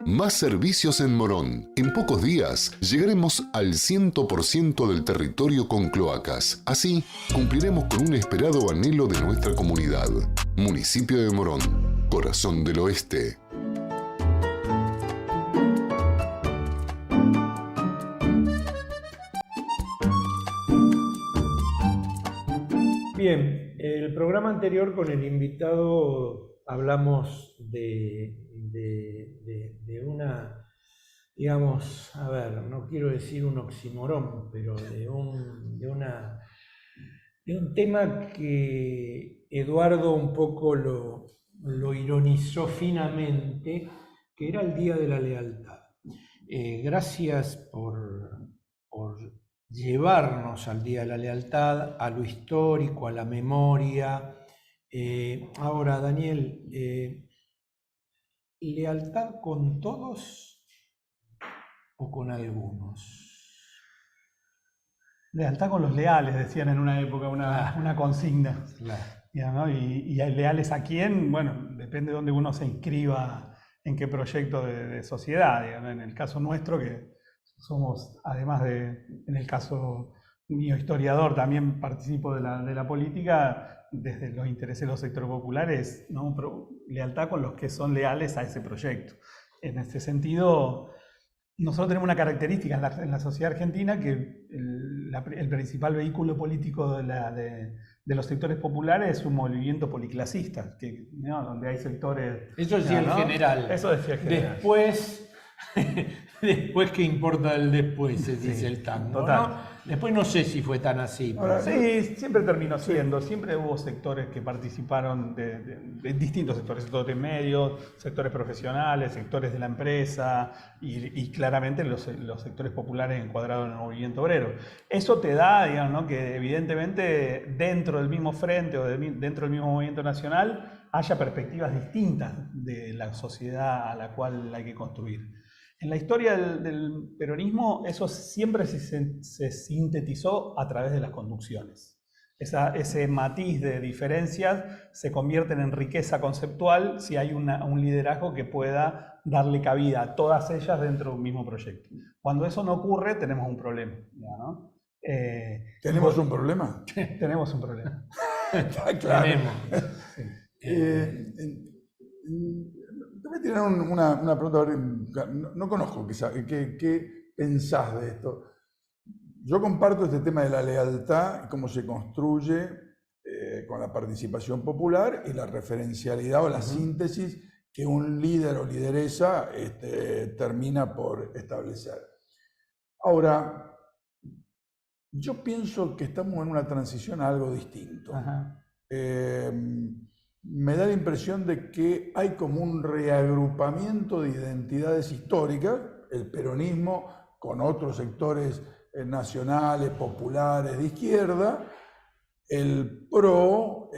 Más servicios en Morón. En pocos días llegaremos al 100% del territorio con cloacas. Así, cumpliremos con un esperado anhelo de nuestra comunidad. Municipio de Morón, corazón del oeste. Bien, el programa anterior con el invitado hablamos de una, digamos, a ver, no quiero decir un oxímoron, pero de un tema que Eduardo un poco lo ironizó finamente, que era el Día de la Lealtad. Gracias por llevarnos al Día de la Lealtad, a lo histórico, a la memoria. Ahora, Daniel, ¿lealtad con todos o con algunos? Lealtad con los leales, decían en una época, una consigna. Claro. Ya, ¿no? Y hay leales a quién, bueno, depende de dónde uno se inscriba, en qué proyecto de sociedad. Digamos. En el caso nuestro, que somos, además en el caso mío historiador, también participo de la política, desde los intereses de los sectores populares, ¿no? Lealtad con los que son leales a ese proyecto. En este sentido, nosotros tenemos una característica en la sociedad argentina, que el principal vehículo político de los sectores populares es un movimiento policlasista, ¿no? Donde hay sectores... Eso decía el general. Eso decía el general. Después, ¿qué importa el después? Se dice el tango, total. ¿no? Después no sé si fue tan así. Ahora, sí, siempre terminó siendo. Siempre hubo sectores que participaron de distintos sectores medios, sectores profesionales, sectores de la empresa y claramente los sectores populares encuadrados en el movimiento obrero. Eso te da, digamos, ¿no? Que evidentemente dentro del mismo frente o dentro del mismo movimiento nacional haya perspectivas distintas de la sociedad a la cual hay que construir. En la historia del peronismo eso siempre se sintetizó a través de las conducciones. Ese matiz de diferencias se convierten en riqueza conceptual si hay un liderazgo que pueda darle cabida a todas ellas dentro de un mismo proyecto. Cuando eso no ocurre, tenemos un problema, ¿no? ¿Tenemos un problema? Tenemos un problema. Claro. Tenemos. Te voy a tirar una pregunta, a ver, no conozco qué pensás de esto. Yo comparto este tema de la lealtad, cómo se construye con la participación popular y la referencialidad o la síntesis que un líder o lideresa termina por establecer. Ahora, yo pienso que estamos en una transición a algo distinto. Me da la impresión de que hay como un reagrupamiento de identidades históricas, el peronismo con otros sectores nacionales, populares, de izquierda, el PRO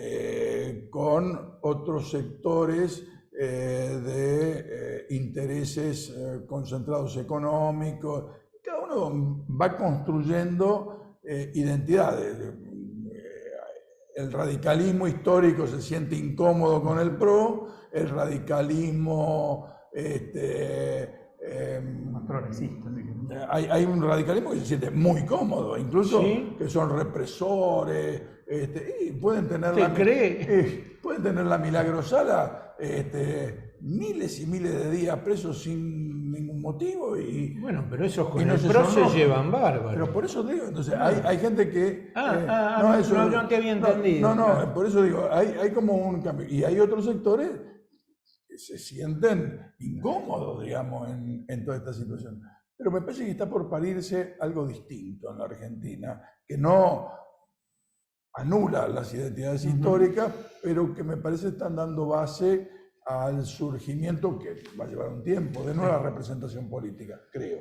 con otros sectores de intereses concentrados económicos. Cada uno va construyendo identidades. El radicalismo histórico se siente incómodo con el PRO, el radicalismo Más progresista. hay un radicalismo que se siente muy cómodo, incluso ¿Sí? que son represores, y pueden tener pueden tener la milagrosala miles y miles de días presos sin ningún motivo. Bueno, pero esos con y no el se PRO se sonrojan. llevan bárbaro. Pero por eso digo, entonces hay gente que... no te había entendido. Por eso digo, hay como un cambio. Y hay otros sectores se sienten incómodos, digamos, en toda esta situación. Pero me parece que está por parirse algo distinto en la Argentina, que no anula las identidades históricas, pero que me parece están dando base al surgimiento, que va a llevar un tiempo, de nueva representación política, creo.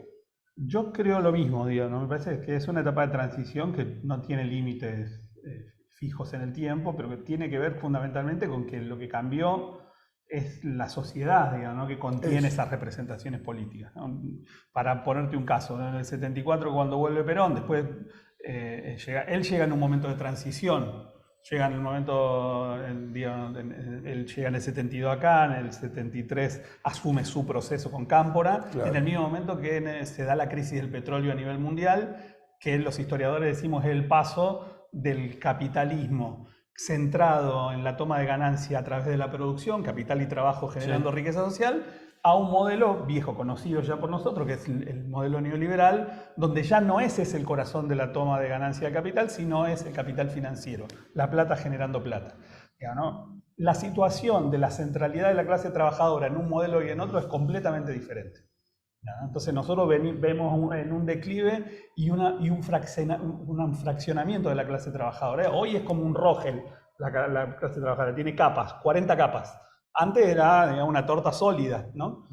Yo creo lo mismo, digo, ¿no? Me parece que es una etapa de transición que no tiene límites fijos en el tiempo, pero que tiene que ver fundamentalmente con que lo que cambió es la sociedad, digamos, ¿no? Que contiene esas representaciones políticas, ¿no? Para ponerte un caso, en el 74 cuando vuelve Perón, después él llega en un momento de transición, llega en el momento, digamos, él llega en el 72 acá, en el 73 asume su proceso con Cámpora, claro, en el mismo momento que se da la crisis del petróleo a nivel mundial, que los historiadores decimos es el paso del capitalismo centrado en la toma de ganancia a través de la producción, capital y trabajo generando riqueza social, a un modelo viejo, conocido ya por nosotros, que es el modelo neoliberal, donde ya no ese es el corazón de la toma de ganancia de capital, sino es el capital financiero, la plata generando plata. ¿No? La situación de la centralidad de la clase trabajadora en un modelo y en otro es completamente diferente. ¿No? Entonces nosotros vemos en un declive y un fraccionamiento de la clase trabajadora. Hoy es como un Rogel, la clase trabajadora, tiene capas, 40 capas. Antes era, digamos, una torta sólida, ¿no?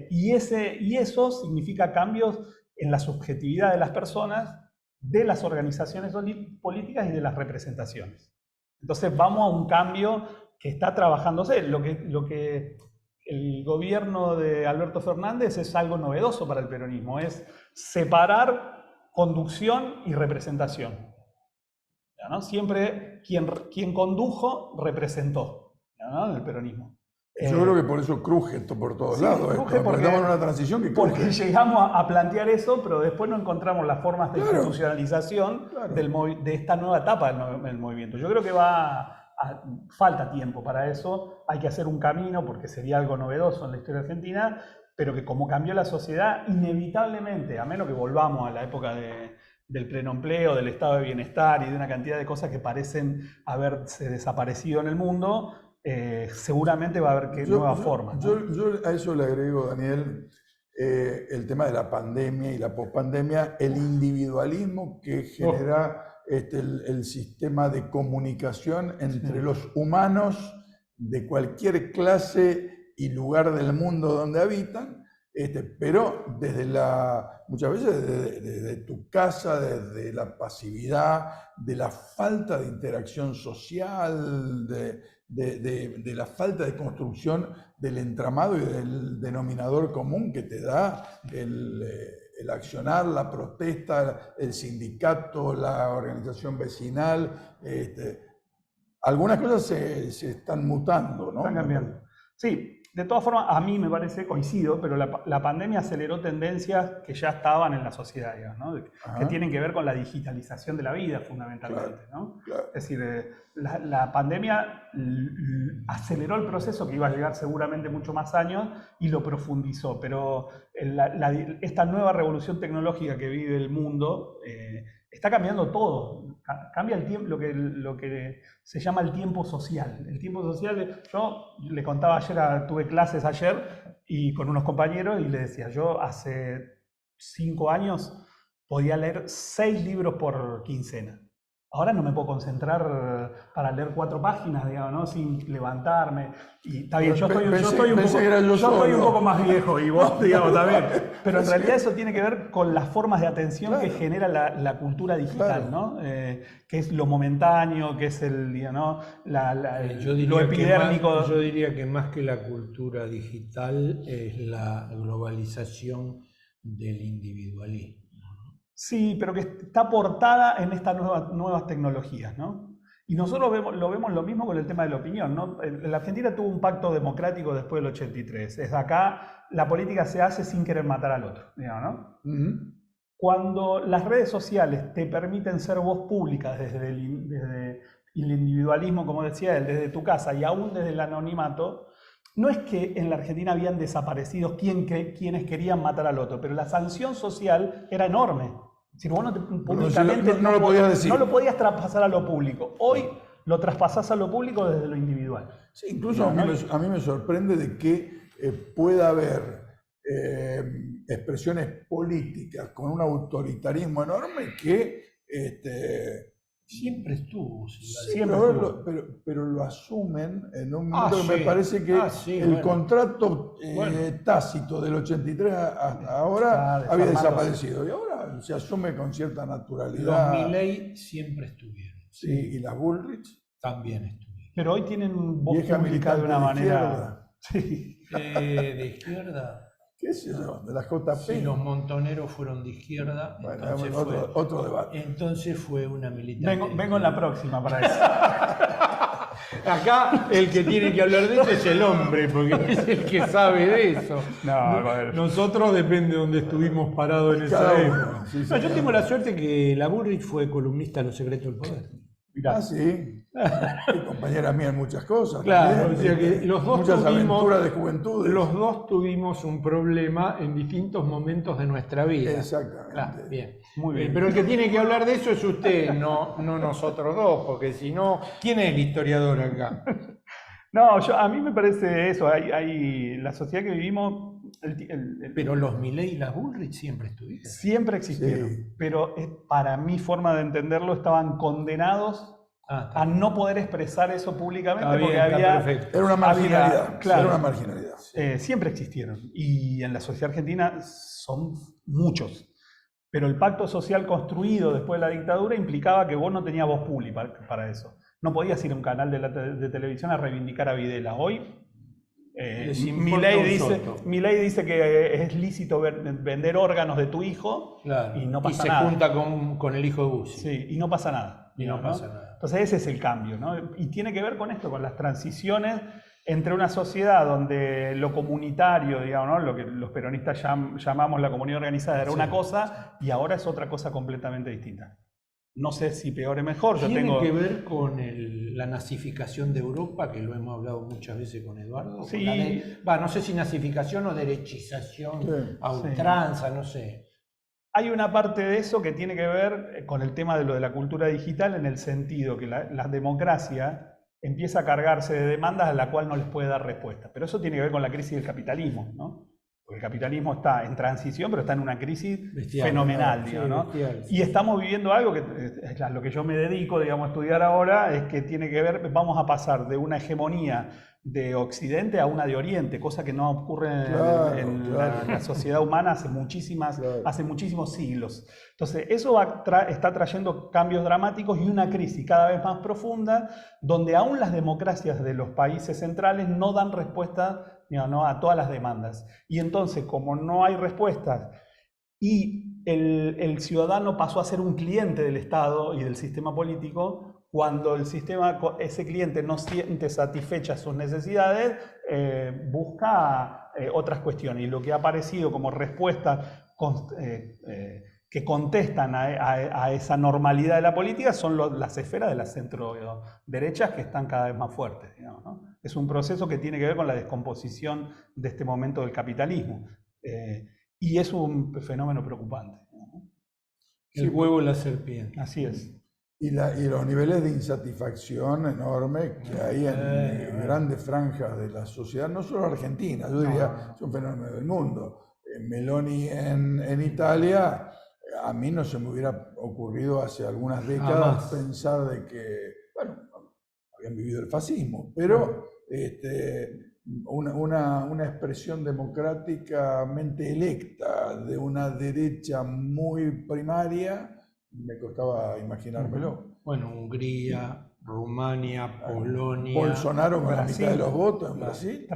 Y eso significa cambios en la subjetividad de las personas, de las organizaciones políticas y de las representaciones. Entonces vamos a un cambio que está trabajándose. Lo que el gobierno de Alberto Fernández es algo novedoso para el peronismo, es separar conducción y representación. ¿No? Siempre quien condujo representó, ¿no? En el peronismo. Yo creo que por eso cruje esto por todos lados. Cruje porque estamos en una transición que cruje. Porque llegamos a plantear eso, pero después no encontramos las formas de institucionalización de esta nueva etapa del movimiento. Yo creo que falta tiempo para eso. Hay que hacer un camino porque sería algo novedoso en la historia argentina, pero que como cambió la sociedad, inevitablemente, a menos que volvamos a la época del pleno empleo, del estado de bienestar y de una cantidad de cosas que parecen haberse desaparecido en el mundo, seguramente va a haber nuevas formas, ¿no? Yo a eso le agrego, Daniel, el tema de la pandemia y la pospandemia, el individualismo que genera el sistema de comunicación entre los humanos de cualquier clase y lugar del mundo donde habitan, pero muchas veces desde tu casa, desde la pasividad, de la falta de interacción social, de la falta de construcción del entramado y del denominador común que te da el accionar, la protesta, el sindicato, la organización vecinal. Algunas cosas se están mutando, ¿no? Están cambiando. Sí. De todas formas, a mí me parece, coincido, pero la pandemia aceleró tendencias que ya estaban en la sociedad, digamos, ¿no? Que tienen que ver con la digitalización de la vida, fundamentalmente, ¿no? Claro. Es decir, la pandemia aceleró el proceso que iba a llegar seguramente mucho más años y lo profundizó, pero esta nueva revolución tecnológica que vive el mundo está cambiando todo. Cambia el tiempo, lo que se llama el tiempo social. El tiempo social, yo le contaba ayer, tuve clases ayer y con unos compañeros y les decía, yo hace 5 años podía leer 6 libros por quincena. Ahora no me puedo concentrar para leer 4 páginas, digamos, ¿no? Sin levantarme. Y está bien, yo estoy un poco más viejo y vos, digamos, también. Pero en realidad eso tiene que ver con las formas de atención que genera la cultura digital, ¿no? Que es lo momentáneo, que es ¿no? Lo epidérmico. Yo diría que más que la cultura digital es la globalización del individualismo. Sí, pero que está aportada en estas nuevas tecnologías, ¿no? Y nosotros lo vemos lo mismo con el tema de la opinión, ¿no? La Argentina tuvo un pacto democrático después del 83. Desde acá la política se hace sin querer matar al otro, digamos, ¿no? Cuando las redes sociales te permiten ser voz pública desde el individualismo, como decía él, desde tu casa y aún desde el anonimato, no es que en la Argentina habían desaparecido quienes querían matar al otro, pero la sanción social era enorme. Si vos públicamente no lo podías decir. No lo podías traspasar a lo público. Hoy lo traspasás a lo público desde lo individual. Sí, incluso a mí me sorprende de que pueda haber expresiones políticas con un autoritarismo enorme que Siempre estuvo. pero lo asumen en un momento que me sí. parece que el contrato tácito del 83 hasta ahora había desaparecido. Y ahora se asume con cierta naturalidad. Los Milei siempre estuvieron. Sí, y las Bullrich También estuvieron. Pero hoy tienen voz vieja pública de una militante de manera... izquierda. Sí. De izquierda. ¿Qué sé yo? De la JP. Si los montoneros fueron de izquierda, Bueno, entonces, otro debate. Entonces fue una militante. Vengo en la próxima para eso. Acá el que tiene que hablar de eso es el hombre, porque es el que sabe de eso. Nosotros depende de donde estuvimos parados en esa época. Sí, No, yo tengo la suerte que la Bullrich fue columnista de Los Secretos del Poder. Ah, sí. Y compañera mía en muchas cosas. Claro, también. o sea que los dos muchas tuvimos, aventuras de juventud. Los dos tuvimos un problema en distintos momentos de nuestra vida. Exactamente. Claro, bien. Muy bien. Pero el que tiene que hablar de eso es usted, no nosotros dos, porque si no, ¿quién es el historiador acá? No, a mí me parece eso. Hay la sociedad que vivimos... Pero los Milei y las Bullrich siempre estuvieron. Siempre existieron. Sí. Pero para mi forma de entenderlo, estaban condenados a no poder expresar eso públicamente porque había... Era una marginalidad. Claro. Era una marginalidad. Siempre existieron. Y en la sociedad argentina son muchos. Pero el pacto social construido después de la dictadura implicaba que vos no tenías voz pública para eso. No podías ir a un canal de televisión a reivindicar a Videla. Hoy, Milei dice que es lícito vender órganos de tu hijo, claro, y no pasa nada. Y se junta con el hijo de Bussi. Sí, y no pasa nada. Y no pasa nada. Entonces ese es el cambio, ¿no? Y tiene que ver con esto, con las transiciones entre una sociedad donde lo comunitario, digamos, ¿no? Lo que los peronistas llamamos la comunidad organizada era una cosa, y ahora es otra cosa completamente distinta. No sé si peor o mejor. ¿Tiene que ver con la nazificación de Europa, que lo hemos hablado muchas veces con Eduardo? Sí. No sé si nazificación o derechización a ultranza, no sé. Hay una parte de eso que tiene que ver con el tema de lo de la cultura digital, en el sentido que la democracia empieza a cargarse de demandas a la cual no les puede dar respuesta. Pero eso tiene que ver con la crisis del capitalismo, ¿no? Porque el capitalismo está en transición, pero está en una crisis fenomenal, digamos, ¿no? Y estamos viviendo algo que es a lo que yo me dedico, digamos, a estudiar ahora, es que tiene que ver, vamos a pasar de una hegemonía de Occidente a una de Oriente, cosa que no ocurre en la sociedad humana hace muchísimos siglos. Entonces, eso está trayendo cambios dramáticos y una crisis cada vez más profunda, donde aún las democracias de los países centrales no dan respuesta, ¿no?, a todas las demandas. Y entonces, como no hay respuestas y el ciudadano pasó a ser un cliente del Estado y del sistema político, cuando ese cliente no siente satisfechas sus necesidades, busca otras cuestiones. Y lo que ha aparecido como respuesta que contestan a esa normalidad de la política son las esferas de las centro-derechas, que están cada vez más fuertes, digamos, ¿no? Es un proceso que tiene que ver con la descomposición de este momento del capitalismo. Y es un fenómeno preocupante, ¿no? El huevo y la serpiente. Así es. Y los niveles de insatisfacción enormes que hay en grandes franjas de la sociedad, no solo argentina, yo diría, es un fenómeno del mundo. Meloni en Italia, a mí no se me hubiera ocurrido hace algunas décadas pensar de que, bueno, habían vivido el fascismo, pero una expresión democráticamente electa de una derecha muy primaria, me costaba imaginármelo. Bueno, Hungría, Rumania, Polonia. Bolsonaro con Brasil, la mitad de los votos en Brasil.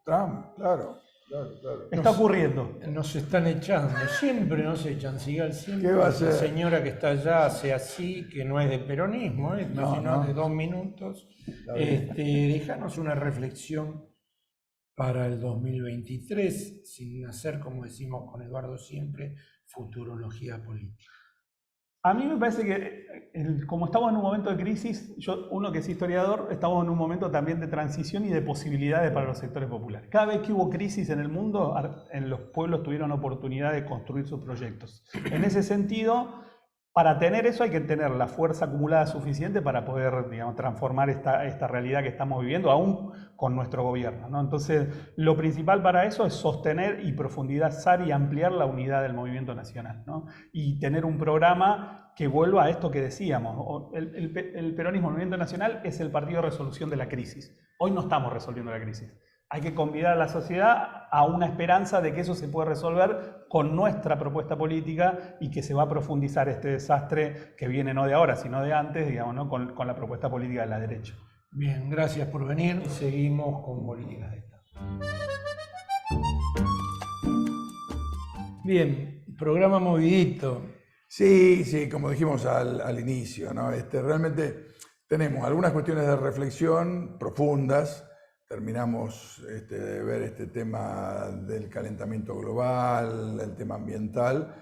Trump, claro. Está ocurriendo. Nos están echando, siempre nos echan. Sigal, siempre. ¿Qué va a La hacer? señora que está allá hace así, que no es de peronismo, sino de 2 minutos. Déjanos una reflexión para el 2023, sin hacer, como decimos con Eduardo siempre, futurología política. A mí me parece que, como estamos en un momento de crisis, uno que es historiador, estamos en un momento también de transición y de posibilidades para los sectores populares. Cada vez que hubo crisis en el mundo, en los pueblos tuvieron oportunidad de construir sus proyectos. En ese sentido, Para tener eso hay que tener la fuerza acumulada suficiente para poder, digamos, transformar esta realidad que estamos viviendo, aún con nuestro gobierno, ¿no? Entonces, lo principal para eso es sostener y profundizar y ampliar la unidad del movimiento nacional, ¿no? Y tener un programa que vuelva a esto que decíamos. El peronismo, el movimiento nacional, es el partido de resolución de la crisis. Hoy no estamos resolviendo la crisis. Hay que convidar a la sociedad a una esperanza de que eso se puede resolver con nuestra propuesta política y que se va a profundizar este desastre que viene no de ahora, sino de antes, digamos, ¿no? con la propuesta política de la derecha. Bien, gracias por venir. Seguimos con Políticas de Estado. Bien, programa movidito. Sí, como dijimos al inicio, ¿no? Realmente tenemos algunas cuestiones de reflexión profundas. Terminamos de ver este tema del calentamiento global, el tema ambiental,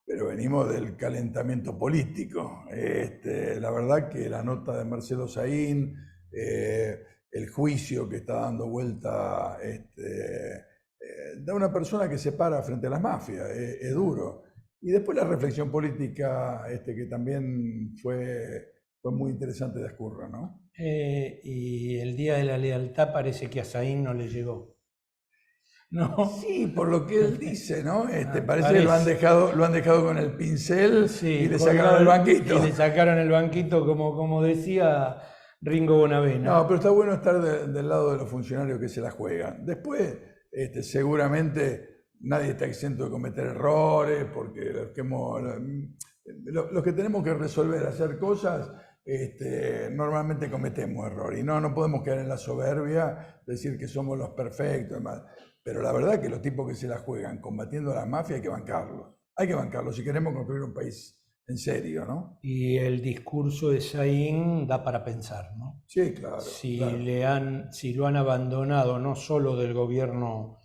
pero venimos del calentamiento político. La verdad que la nota de Marcelo Saín, el juicio que está dando vuelta de una persona que se para frente a las mafias, es duro. Y después la reflexión política que también fue muy interesante de Ezcurra, ¿no? Y el Día de la Lealtad parece que a Saín no le llegó. ¿No? Sí, por lo que él dice, ¿no? Parece que lo han dejado con el pincel, sí, y le sacaron el banquito. Y le sacaron el banquito, como decía Ringo Bonavena. No, pero está bueno estar del lado de los funcionarios que se la juegan. Después, seguramente nadie está exento de cometer errores, porque los que tenemos que resolver, hacer cosas, normalmente cometemos errores. Y no podemos caer en la soberbia, decir que somos los perfectos, demás. Pero la verdad que los tipos que se la juegan combatiendo a la mafia hay que bancarlos. Hay que bancarlos si queremos construir un país en serio, ¿no? Y el discurso de Saín da para pensar, ¿no? Sí, claro. Si claro. Si lo han abandonado no solo del gobierno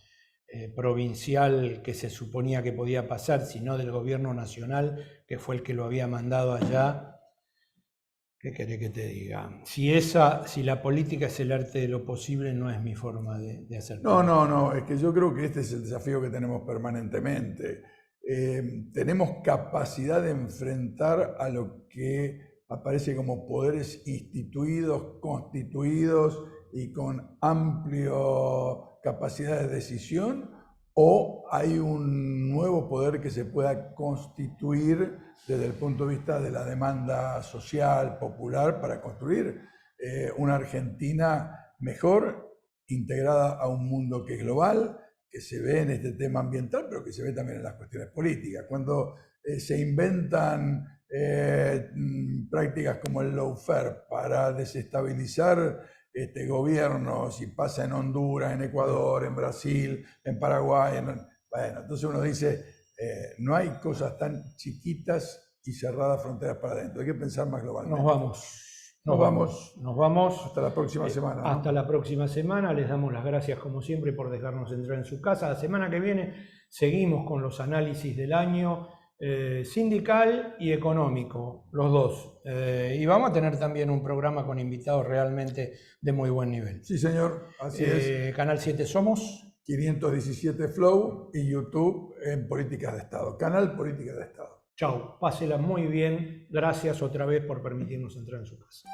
provincial que se suponía que podía pasar, sino del gobierno nacional, que fue el que lo había mandado allá. ¿Qué querés que te diga? Si la política es el arte de lo posible, no es mi forma de hacer. No, es que yo creo que este es el desafío que tenemos permanentemente. Tenemos capacidad de enfrentar a lo que aparece como poderes instituidos, constituidos y con amplia capacidad de decisión, o hay un nuevo poder que se pueda constituir desde el punto de vista de la demanda social, popular, para construir una Argentina mejor, integrada a un mundo que es global, que se ve en este tema ambiental, pero que se ve también en las cuestiones políticas. Cuando se inventan prácticas como el lawfare para desestabilizar gobiernos, y pasa en Honduras, en Ecuador, en Brasil, en Paraguay, bueno, entonces uno dice, no hay cosas tan chiquitas y cerradas fronteras para adentro, hay que pensar más globalmente. Nos vamos. Hasta la próxima semana. ¿No? Hasta la próxima semana. Les damos las gracias, como siempre, por dejarnos entrar en su casa. La semana que viene seguimos con los análisis del año sindical y económico, los dos. Y vamos a tener también un programa con invitados realmente de muy buen nivel. Sí, señor. Así es. Canal 7 somos. 517 Flow y YouTube en Políticas de Estado. Canal Políticas de Estado. Chau, pásela muy bien. Gracias otra vez por permitirnos entrar en su casa.